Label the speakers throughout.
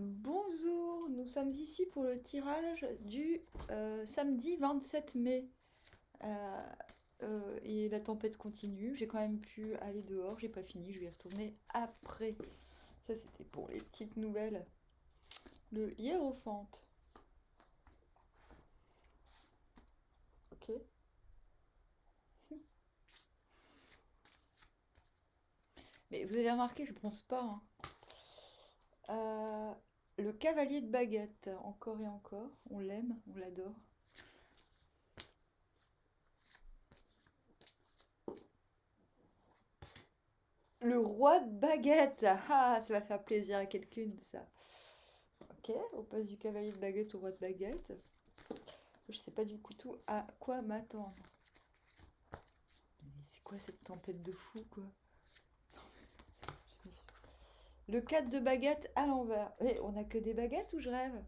Speaker 1: Bonjour, nous sommes ici pour le tirage du samedi 27 mai. Euh, et la tempête continue. J'ai quand même pu aller dehors, j'ai pas fini, je vais y retourner après. Ça, c'était pour les petites nouvelles. Le hiérophante. Ok. Mais vous avez remarqué, je pense pas, hein. Euh, le cavalier de baguette, encore et encore. On l'aime, on l'adore. Le roi de baguette. Ah, ça va faire plaisir à quelqu'une, ça. Ok, on passe du cavalier de baguette au roi de baguette. Je sais pas du tout à quoi m'attendre. Mais c'est quoi cette tempête de fou, quoi? Le 4 de baguette à l'envers. Eh, on a que des baguettes ou je rêve?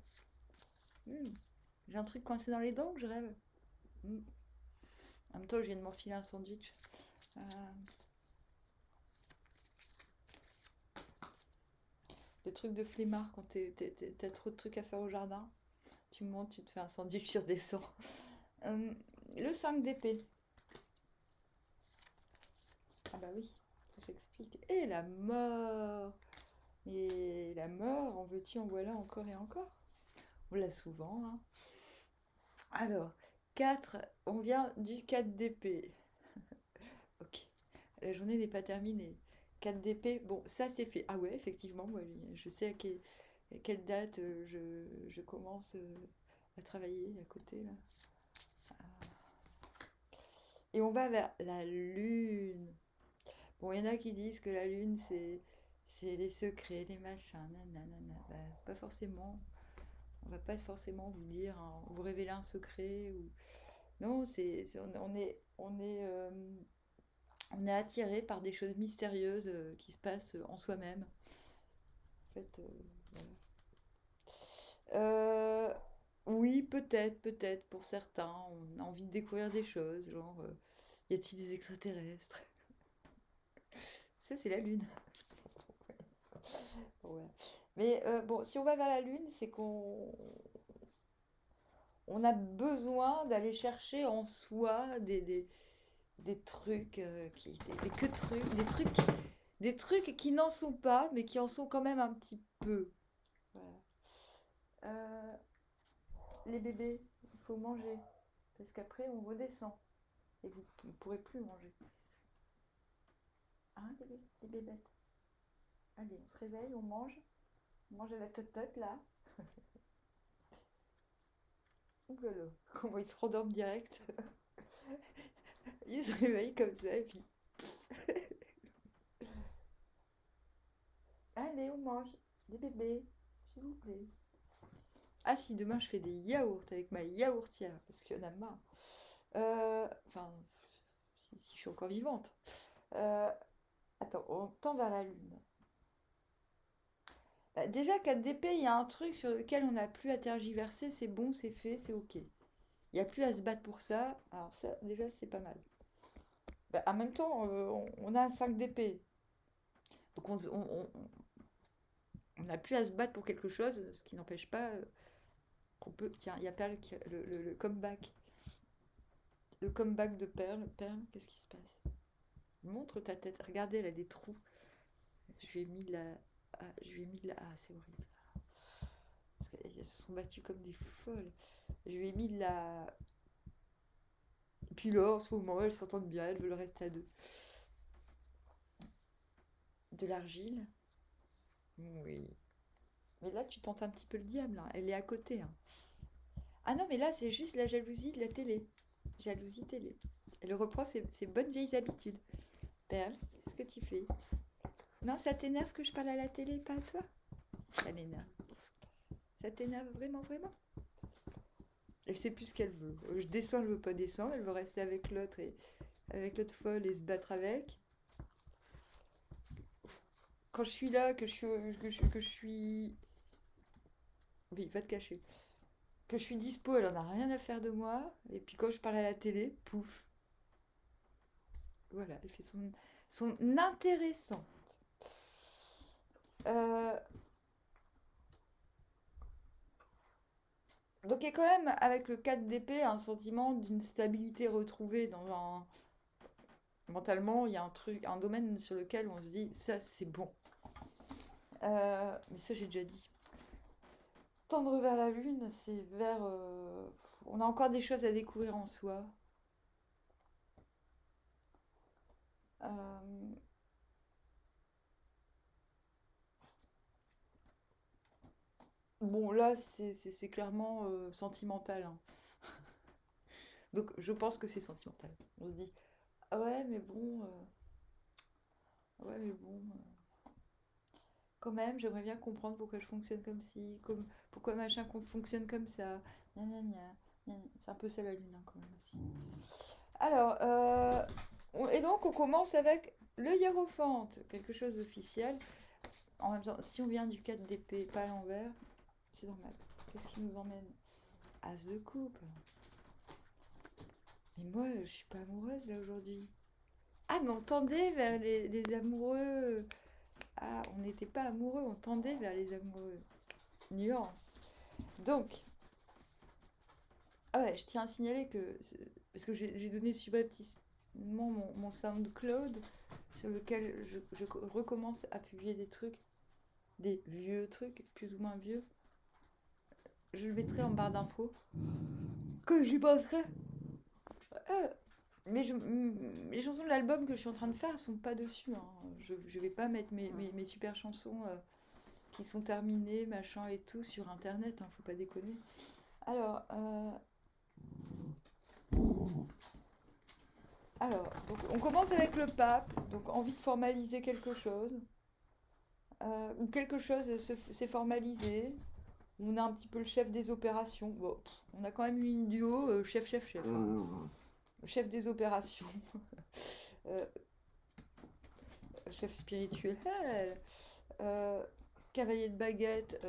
Speaker 1: Hmm, J'ai un truc coincé dans les dents ou je rêve? Hmm. En même temps, je viens de m'enfiler un sandwich. Euh, le truc de flemmard quand t'as trop de trucs à faire au jardin. Tu montes, tu te fais un sandwich, tu redescends. Euh, le 5 d'épée. Ah bah oui, ça s'explique. Et la mort! Et la mort, en veux-tu, en voilà encore et encore. On l'a souvent, hein. Alors, 4, on vient du 4 d'épée. Ok, la journée n'est pas terminée. 4 d'épée, bon, ça c'est fait. Ah ouais, effectivement, moi, je sais à quelle date je commence à travailler à côté, là. Et on va vers la lune. Bon, il y en a qui disent que la lune, c'est les secrets, les machins, nanana. Bah, pas forcément. On va pas forcément vous dire, hein, vous révéler un secret ou non, on est attiré par des choses mystérieuses qui se passent en soi-même. En fait, voilà. Euh, oui, peut-être pour certains, on a envie de découvrir des choses, genre y a-t-il des extraterrestres? Ça, c'est la lune. Voilà. Mais bon, si on va vers la lune, c'est qu'on on a besoin d'aller chercher en soi des trucs, des trucs qui n'en sont pas, mais qui en sont quand même un petit peu. Voilà. Euh, les bébés, il faut manger, parce qu'après on redescend et vous ne pourrez plus manger. Hein, les bébêtes. Allez, on se réveille, on mange à la totote là. Ouh là là, comment ils se rendorment direct. Ils se réveillent comme ça et puis allez, on mange, les bébés, s'il vous plaît. Ah si, demain je fais des yaourts avec ma yaourtière, parce qu'il y en a marre. Enfin, si je suis encore vivante. Euh, attends, on tend vers la Lune. Bah, déjà, 4DP, il y a un truc sur lequel on n'a plus à tergiverser, c'est bon, c'est fait, c'est ok. Il n'y a plus à se battre pour ça, alors ça, déjà, c'est pas mal. Bah, en même temps, on a un 5DP, donc on n'a plus à se battre pour quelque chose, ce qui n'empêche pas qu'on peut... Tiens, il y a Perle, le comeback. Le comeback de Perle. Perle, qu'est-ce qui se passe? Montre ta tête. Regardez, elle a des trous. Je lui ai mis de la. Ah, je lui ai mis de la. Ah, c'est horrible. Parce qu'elles se sont battues comme des folles. Je lui ai mis de la. Et puis là, en ce moment, elles s'entendent bien, elles veulent rester à deux. De l'argile. Oui. Mais là, tu tentes un petit peu le diable, hein. Elle est à côté, hein. Ah non, mais là, c'est juste la jalousie de la télé. Jalousie télé. Elle reprend ses bonnes vieilles habitudes. Perle, qu'est-ce que tu fais? Non, ça t'énerve que je parle à la télé, pas à toi? Ça m'énerve. Ça t'énerve vraiment, vraiment? Elle sait plus ce qu'elle veut. Je descends, elle veut pas descendre, elle veut rester avec l'autre et avec l'autre folle et se battre avec. Quand je suis là, que je suis... Oui, va te cacher. Que je suis dispo, elle en a rien à faire de moi. Et puis quand je parle à la télé, pouf. Voilà, elle fait son intéressant. Euh, Donc il y a quand même, avec le 4 d'épée, un sentiment d'une stabilité retrouvée dans un... Mentalement, il y a un truc, un domaine sur lequel on se dit, ça c'est bon. Mais ça j'ai déjà dit. Tendre vers la lune, c'est vers... on a encore des choses à découvrir en soi. Euh, Bon, là, c'est clairement sentimental, hein. Donc, je pense que c'est sentimental. On se dit, ah ouais, mais bon, ouais, mais bon, quand même, j'aimerais bien comprendre pourquoi je fonctionne comme ci, comme, pourquoi machin fonctionne comme ça. Gna, gna, gna, gna. C'est un peu ça la lune, hein, quand même aussi. Alors, et donc, on commence avec le hiérophante, quelque chose d'officiel. En même temps, si on vient du 4 d'épée, pas à l'envers, c'est normal. Qu'est-ce qui nous emmène? As de coupe. Mais moi, je suis pas amoureuse là aujourd'hui. Ah, mais on tendait vers les amoureux. Ah, on n'était pas amoureux, on tendait vers les amoureux. Nuance. Donc, ah ouais, je tiens à signaler que, parce que j'ai donné subrepticement mon SoundCloud, sur lequel je recommence à publier des trucs, des vieux trucs, plus ou moins vieux. Je le mettrai en barre d'infos. Que j'y penserai. Euh, Mais les chansons de l'album que je suis en train de faire sont pas dessus, hein. Je vais pas mettre mes super chansons qui sont terminées, machin et tout, sur internet, hein, faut pas déconner. Alors, donc on commence avec le pape, donc envie de formaliser quelque chose, ou quelque chose s'est formalisé. On a un petit peu le chef des opérations. Bon, on a quand même eu une duo chef, hein. Chef des opérations, euh, chef spirituel, euh, cavalier de baguette,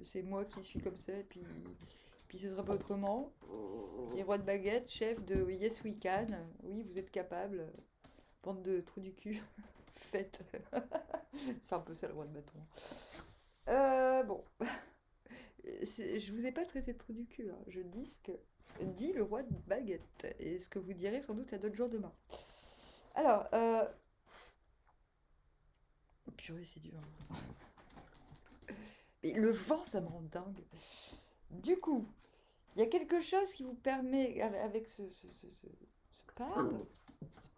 Speaker 1: c'est moi qui suis comme ça, et puis ce sera pas autrement. Et roi de baguette, chef de Yes We Can, oui vous êtes capable, bande de trous du cul, faites. C'est un peu ça le roi de bâton. Bon, je vous ai pas traité de trou du cul, hein. Je dis ce que dit le roi de baguette, et ce que vous direz sans doute à d'autres jours demain. Alors, purée, c'est dur. Mais le vent, ça me rend dingue. Du coup, il y a quelque chose qui vous permet, avec ce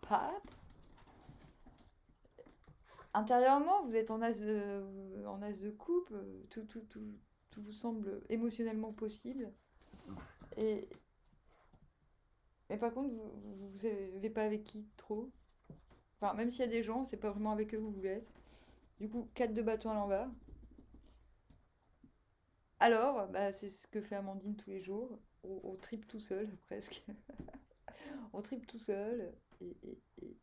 Speaker 1: pape, intérieurement, vous êtes en as de coupe, tout vous semble émotionnellement possible. Et, mais par contre, vous savez pas avec qui trop. Enfin, même s'il y a des gens, c'est pas vraiment avec eux que vous voulez être. Du coup, 4 de bâton à l'envers. Alors, bah, c'est ce que fait Amandine tous les jours. On tripe tout seul, presque. On tripe tout seul. Et, et- et-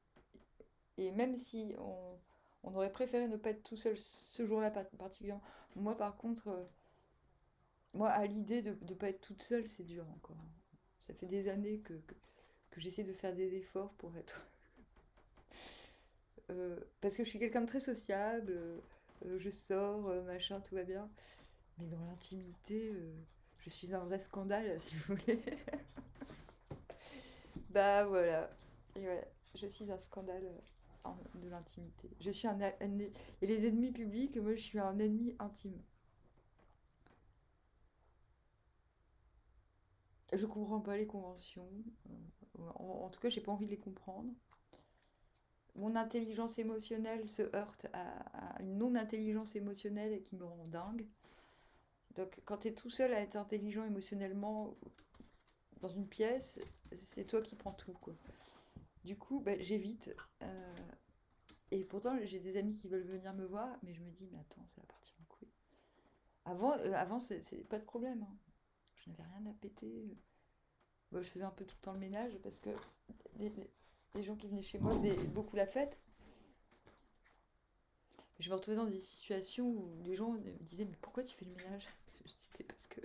Speaker 1: et même si on aurait préféré ne pas être tout seul ce jour-là particulièrement. Moi, par contre, moi, à l'idée de ne pas être toute seule, c'est dur encore. Ça fait des années que j'essaie de faire des efforts pour être... parce que je suis quelqu'un de très sociable, je sors, machin, tout va bien. Mais dans l'intimité, je suis un vrai scandale, si vous voulez. Bah voilà. Et ouais, je suis un scandale de l'intimité. Je suis et les ennemis publics, moi je suis un ennemi intime. Je comprends pas les conventions. En tout cas, j'ai pas envie de les comprendre. Mon intelligence émotionnelle se heurte à une non-intelligence émotionnelle qui me rend dingue. Donc, quand tu es tout seul à être intelligent émotionnellement dans une pièce, c'est toi qui prends tout, quoi. Du coup, bah, j'évite. Et pourtant, j'ai des amis qui veulent venir me voir, mais je me dis, mais attends, ça va partir en couille. Avant c'est pas de problème, hein. Je n'avais rien à péter. Bon, je faisais un peu tout le temps le ménage parce que les, les- les gens qui venaient chez moi faisaient beaucoup la fête. Je me retrouvais dans des situations où les gens me disaient, mais pourquoi tu fais le ménage? Je disais, parce que...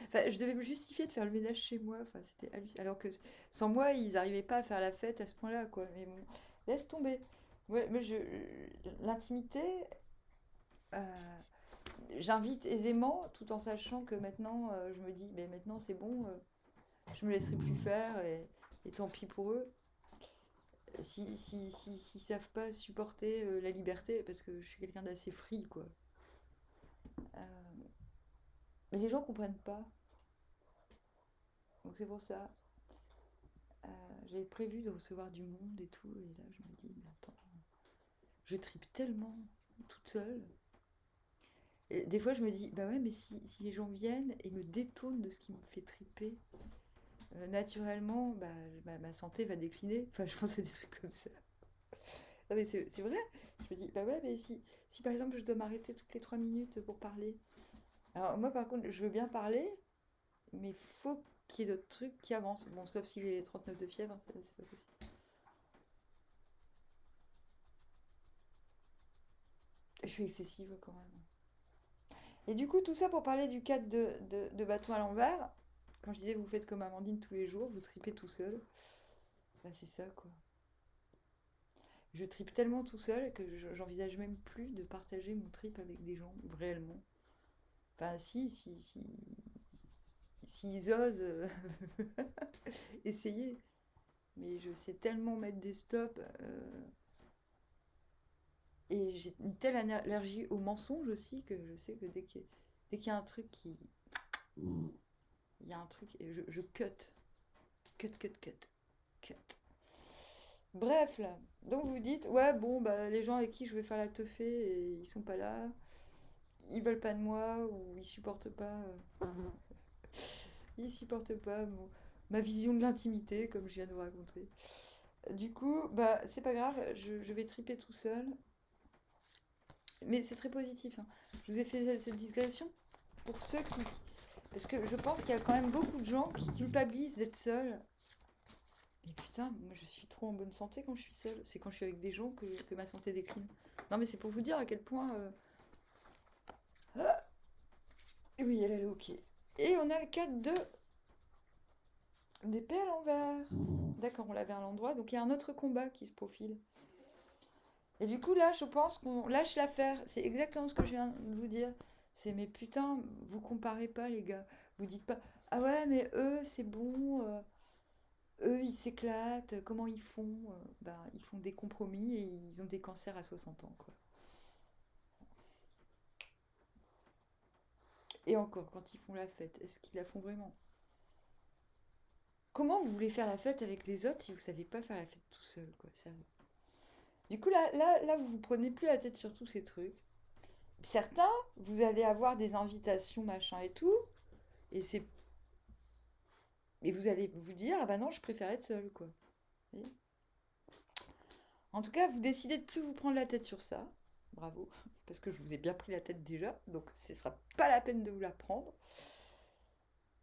Speaker 1: Enfin, je devais me justifier de faire le ménage chez moi. Enfin, c'était alors que sans moi, ils n'arrivaient pas à faire la fête à ce point-là, quoi. Mais bon, laisse tomber. Moi, l'intimité, euh, j'invite aisément, tout en sachant que maintenant, je me dis, mais maintenant c'est bon, je me laisserai plus faire et tant pis pour eux. S'ils savent pas supporter la liberté, parce que je suis quelqu'un d'assez free, quoi. Euh, mais les gens comprennent pas. Donc c'est pour ça. J'avais prévu de recevoir du monde et tout, et là je me dis, mais attends, je tripe tellement toute seule. Et des fois je me dis, bah ouais, mais si les gens viennent et me détournent de ce qui me fait triper, naturellement, bah, ma santé va décliner. Enfin, je pense à des trucs comme ça. Non, mais c'est vrai. Je me dis, bah ouais, mais si par exemple je dois m'arrêter toutes les 3 minutes pour parler. Alors moi par contre, je veux bien parler, mais faut qu'il y ait d'autres trucs qui avancent. Bon, sauf s'il est 39 de fièvre, hein, c'est pas possible. Je suis excessive quand même. Et du coup, tout ça pour parler du cadre de bâton à l'envers. Quand je disais vous faites comme Amandine tous les jours, vous tripez tout seul. Bah c'est ça quoi. Je tripe tellement tout seul que j'envisage même plus de partager mon trip avec des gens, réellement. Enfin, s'ils osent essayer. Mais je sais tellement mettre des stops. Et j'ai une telle allergie aux mensonges aussi que je sais que dès qu'il y a un truc qui. Il y a un truc et je cut. Cut, cut, cut. Cut. Bref, là. Donc vous dites, ouais, bon, bah, les gens avec qui je vais faire la teufée, et ils sont pas là. Ils veulent pas de moi ou ils supportent pas. Ils supportent pas ma vision de l'intimité, comme je viens de vous raconter. Du coup, bah, c'est pas grave, je vais triper tout seul. Mais c'est très positif, hein. Je vous ai fait cette digression pour ceux qui. Parce que je pense qu'il y a quand même beaucoup de gens qui culpabilisent d'être seuls. Et putain, moi je suis trop en bonne santé quand je suis seule. C'est quand je suis avec des gens que ma santé décline. Non, mais c'est pour vous dire à quel point. Ah, oui, elle est ok. Et on a le cas de d'épée à l'envers. D'accord, on l'avait à l'endroit, donc il y a un autre combat qui se profile. Et du coup, là, je pense qu'on lâche l'affaire. C'est exactement ce que je viens de vous dire. C'est, mais putain, vous comparez pas, les gars. Vous dites pas, ah ouais, mais eux, c'est bon. Eux, ils s'éclatent. Comment ils font? Ben, ils font des compromis et ils ont des cancers à 60 ans, quoi. Et encore, quand ils font la fête, est-ce qu'ils la font vraiment? Comment vous voulez faire la fête avec les autres si vous savez pas faire la fête tout seul, quoi, sérieux. Du coup, là, vous vous prenez plus la tête sur tous ces trucs. Certains, vous allez avoir des invitations, machin et tout, et c'est et vous allez vous dire, ah bah non, je préfère être seule, quoi. Vous voyez. En tout cas, vous décidez de plus vous prendre la tête sur ça. Bravo, parce que je vous ai bien pris la tête déjà, donc ce sera pas la peine de vous la prendre.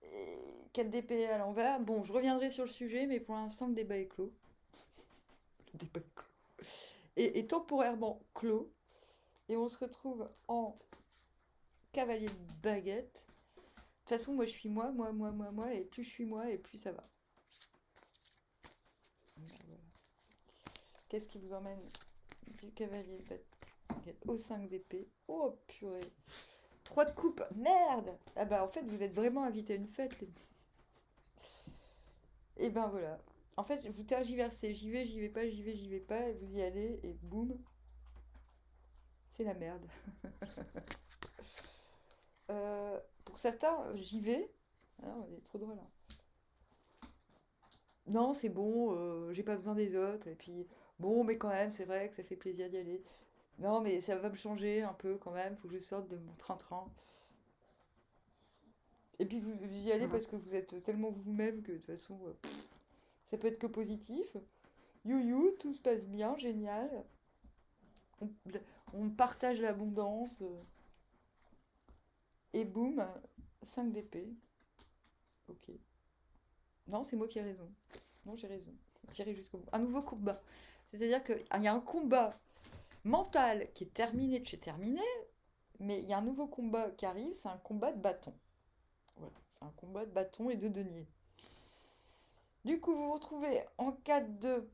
Speaker 1: Et 4 DP à l'envers. Bon, je reviendrai sur le sujet, mais pour l'instant, le débat est clos. Le débat est clos. Et temporairement clos. Et on se retrouve en cavalier de baguette. De toute façon, moi, je suis moi, et plus je suis moi, et plus ça va. Voilà. Qu'est-ce qui vous emmène du cavalier de baguette au 5 d'épée? Oh, purée. 3 de coupe, merde. Ah bah, en fait, vous êtes vraiment invité à une fête. Et ben voilà. En fait, vous tergiversez, j'y vais pas, j'y vais pas, et vous y allez, et boum, c'est la merde. Pour certains, j'y vais. Ah non, elle est trop drôle, hein. Non, c'est bon, j'ai pas besoin des autres. Et puis, bon, mais quand même, c'est vrai que ça fait plaisir d'y aller. Non, mais ça va me changer un peu quand même, faut que je sorte de mon train-train. Et puis, vous y allez parce que vous êtes tellement vous-même que de toute façon, ça peut être que positif. You, tout se passe bien, génial. On, on partage l'abondance. Et boum, 5 d'épée. Ok. Non, c'est moi qui ai raison. Non, j'ai raison. J'irai jusqu'au bout. Un nouveau combat. C'est-à-dire qu'il y a un combat mental qui est terminé de chez terminé, mais il y a un nouveau combat qui arrive, c'est un combat de bâton. Voilà, c'est un combat de bâton et de denier. Du coup, vous vous retrouvez en cas de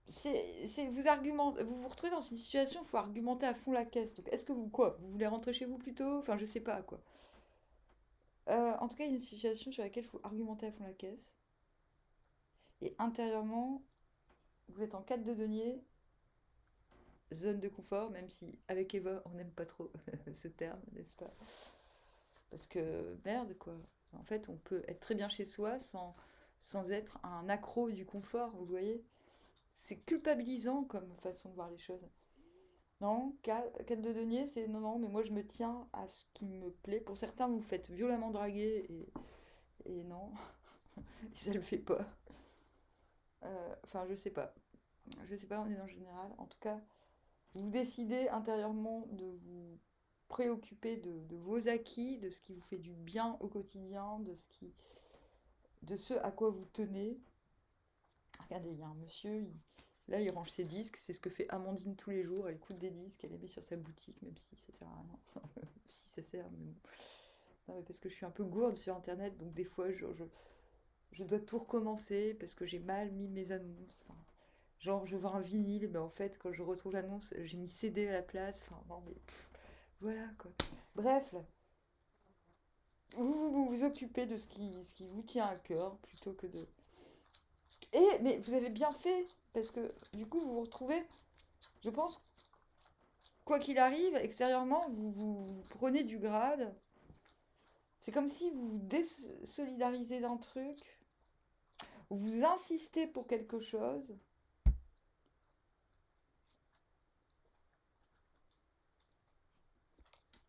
Speaker 1: Vous vous retrouvez dans une situation, il faut argumenter à fond la caisse. Donc, est-ce que vous, quoi? Vous voulez rentrer chez vous plus tôt? Enfin, je sais pas, quoi. En tout cas, il y a une situation sur laquelle il faut argumenter à fond la caisse. Et intérieurement, vous êtes en 4 de denier, zone de confort, même si avec Eva, on n'aime pas trop ce terme, n'est-ce pas? Parce que merde, quoi. En fait, on peut être très bien chez soi sans être un accro du confort, vous voyez? C'est culpabilisant comme façon de voir les choses. Non, 4 de denier, c'est non, non, mais moi je me tiens à ce qui me plaît. Pour certains, vous vous faites violemment draguer et non, ça le fait pas. Enfin, je sais pas. Je sais pas, on est dans le général. En tout cas, vous décidez intérieurement de vous préoccuper de vos acquis, de ce qui vous fait du bien au quotidien, de ce à quoi vous tenez. Regardez, il y a un monsieur, là il range ses disques, c'est ce que fait Amandine tous les jours, elle écoute des disques, elle les met sur sa boutique, même si ça sert à rien. Si ça sert, mais bon. Non, mais parce que je suis un peu gourde sur internet, donc des fois je dois tout recommencer parce que j'ai mal mis mes annonces. Enfin, genre, je vends un vinyle, mais en fait, quand je retrouve l'annonce, j'ai mis CD à la place. Enfin, non, mais voilà quoi. Bref, là, vous occupez de ce qui vous tient à cœur plutôt que de. Mais vous avez bien fait, parce que du coup, vous vous retrouvez, je pense, quoi qu'il arrive, extérieurement, vous prenez du grade. C'est comme si vous vous désolidarisez d'un truc, vous insistez pour quelque chose.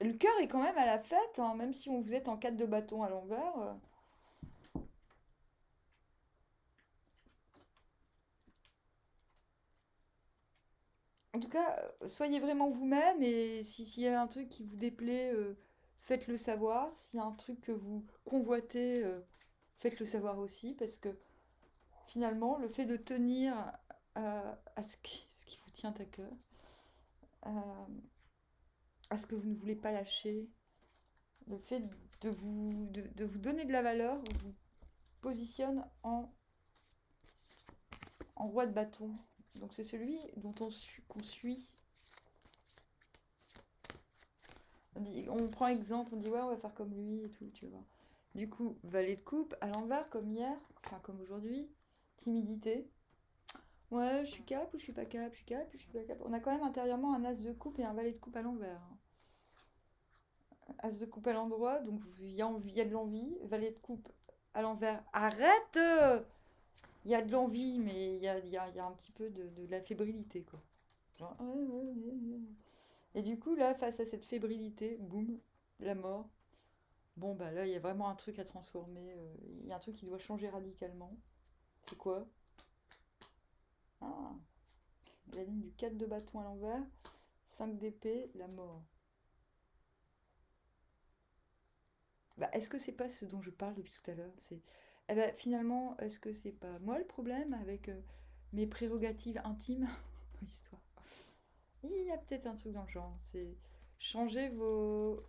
Speaker 1: Le cœur est quand même à la fête, hein, même si on vous êtes en 4 de bâton à l'envers. En tout cas, soyez vraiment vous-même et s'il y a un truc qui vous déplaît, faites-le savoir. S'il y a un truc que vous convoitez, faites-le savoir aussi parce que finalement, le fait de tenir à ce qui vous tient à cœur, euh, à ce que vous ne voulez pas lâcher, le fait de vous donner de la valeur vous positionne en roi de bâton. Donc c'est celui qu'on suit. On prend exemple, on dit ouais on va faire comme lui et tout, tu vois. Du coup, valet de coupe, à l'envers comme hier, enfin comme aujourd'hui, timidité. Ouais, je suis cap ou je suis pas cap, je suis cap ou je suis pas cap. On a quand même intérieurement un as de coupe et un valet de coupe à l'envers, hein. As de coupe à l'endroit, donc il y a de l'envie. Valet de coupe à l'envers, arrête! Il y a de l'envie, mais il y a un petit peu de la fébrilité, quoi. Genre, ouais, ouais, ouais, ouais. Et du coup, là, face à cette fébrilité, boum, la mort. Bon, bah là, il y a vraiment un truc à transformer. Il y a un truc qui doit changer radicalement. C'est quoi? Ah, la ligne du 4 de bâton à l'envers, 5 d'épée, la mort. Bah, est-ce que c'est pas ce dont je parle depuis tout à l'heure? Eh ben, finalement, est-ce que c'est pas moi le problème avec mes prérogatives intimes dans l'histoire? Il y a peut-être un truc dans le genre. C'est changer vos.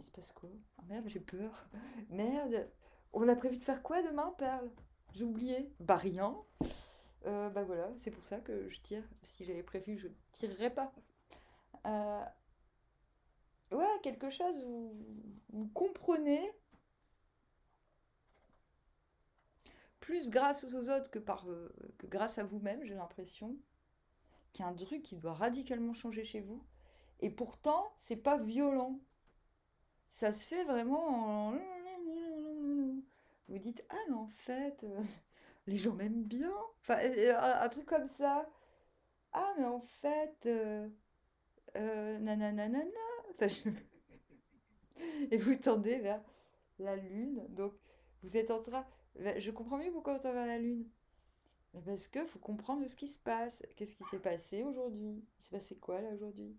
Speaker 1: Il se passe quoi? Ah merde, j'ai peur. Merde! On a prévu de faire quoi demain, Perle? J'ai oublié. Bah rien. Bah voilà, c'est pour ça que je tire. Si j'avais prévu, je tirerais pas. Euh, ouais, quelque chose, vous comprenez plus grâce aux autres que grâce à vous-même, j'ai l'impression, qu'il y a un truc qui doit radicalement changer chez vous. Et pourtant, c'est pas violent. Ça se fait vraiment en. Vous dites, ah mais en fait, les gens m'aiment bien. Enfin, un truc comme ça. Ah mais en fait, nanana. Enfin, et vous tendez vers la lune. Donc, vous êtes en train. Je comprends mieux pourquoi on tend vers la lune. Mais parce que faut comprendre ce qui se passe. Qu'est-ce qui s'est passé aujourd'hui? Il s'est passé quoi là aujourd'hui?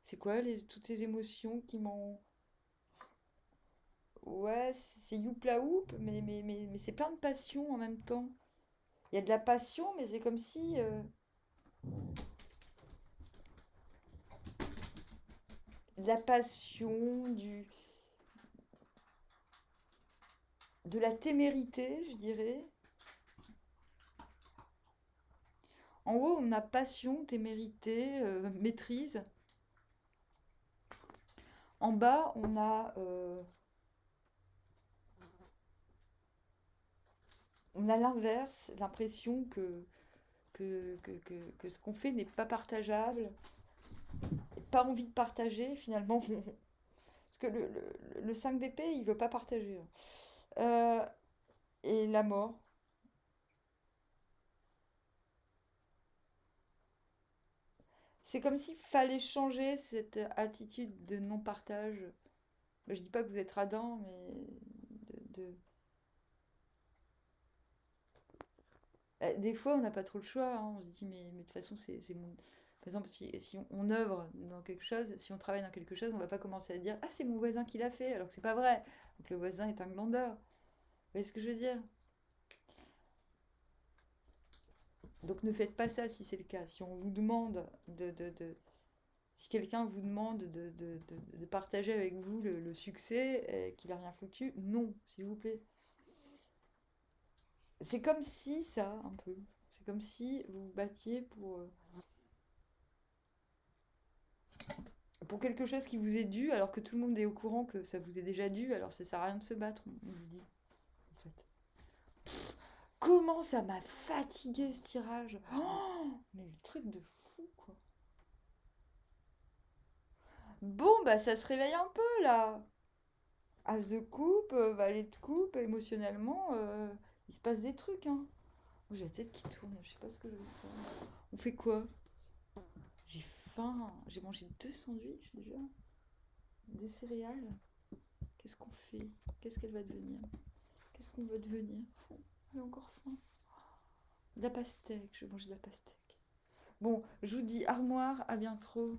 Speaker 1: C'est quoi toutes ces émotions qui m'ont. Ouais, c'est youpla oup, mais c'est plein de passion en même temps. Il y a de la passion, mais c'est comme si. De la passion, de la témérité, je dirais. En haut, on a passion, témérité, maîtrise. En bas, on a l'inverse, l'impression que ce qu'on fait n'est pas partageable, et pas envie de partager finalement. Parce que le 5 d'épée, il veut pas partager, hein. Euh, et la mort. C'est comme s'il fallait changer cette attitude de non-partage. Je dis pas que vous êtes radin, mais des fois, on n'a pas trop le choix, hein. On se dit, mais de toute façon, c'est mon. Par exemple, si on œuvre dans quelque chose, si on travaille dans quelque chose, on va pas commencer à dire, ah, c'est mon voisin qui l'a fait, alors que c'est pas vrai. Donc le voisin est un glandeur. Vous voyez ce que je veux dire? Donc ne faites pas ça si c'est le cas. Si on vous demande si quelqu'un vous demande de partager avec vous le succès et qu'il a rien foutu, non, s'il vous plaît. C'est comme si ça, un peu. C'est comme si vous vous battiez pour quelque chose qui vous est dû, alors que tout le monde est au courant que ça vous est déjà dû, alors ça sert à rien de se battre, on vous dit, en fait. Comment ça m'a fatigué ce tirage. Oh, mais le truc de fou, quoi. Bon, bah ça se réveille un peu, là. As de coupe, valet de coupe, émotionnellement, il se passe des trucs, hein. Oh, j'ai la tête qui tourne, je sais pas ce que je vais faire. On fait quoi? J'ai faim, j'ai mangé 2 sandwichs déjà, des céréales. Qu'est-ce qu'on fait? Qu'est-ce qu'elle va devenir? Qu'est-ce qu'on va devenir? Oh, elle a encore faim. De la pastèque, je vais manger de la pastèque. Bon, je vous dis armoire, à bientôt.